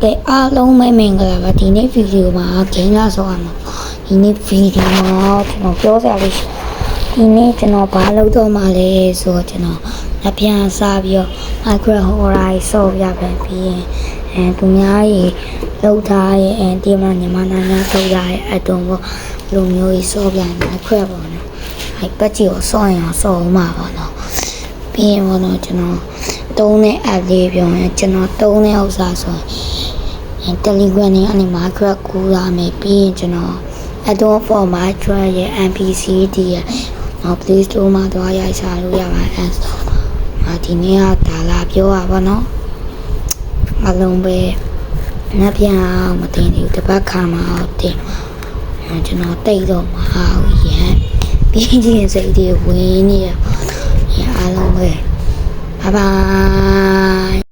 ကဲအားလုံးပဲမင်္ဂလာပါဒီနေ့ဗီဒီယိုမှာဂိမ်းလာဆိုအောင်ဒီနေ့ဗီဒီယိုမှာကျွန်တော်ပြောစရာလေးဒီနေ့ကျွန်တော်ဘာလုပ်တော့မှလဲဆိုတော့ကျွန်တော်အပြန်စားပြီးတော့ Minecraft Horror ဆော့ရပြန်ပြီးရင်သူများကြီးလောက်ထားရဲ့ဒီမှာညီမနိုင်ငံထုတ်ရတဲ့အတုံးကိုလူမျိုးကြီးဆော့ပြန် Minecraft ပေါ့နော်အဲ့ပတ်ကြီးကိုဆော့ရင်ဆော့မှာပေါ့နော်ပြီးရင်ပေါ့နော်ကျွန်တော်တုံးတဲ့ app လေးပြောရင်ကျွန်တော်တုံးတဲ့ဥစ္စာဆိုရင် Telegram နဲ့အနေ Minecraft ကူလာမယ်ပြီးရင်ကျွန်တော် Add-on for Minecraft ရဲ့ NPC တည်းရဲ့ Play Store မှာသွားရိုက်စားလို့ရပါတယ်ဒီနေ့ကဒါလာပြောရပါတော့အလုံးပဲငါပြန်မတင်ဘူးတပတ်ခါမှာတင်ကျွန်တော်တိတ်တော့မအောင်ရန်ပြီးချင်းစိတ်တွေဝင်နေရအားလုံးပဲBye bye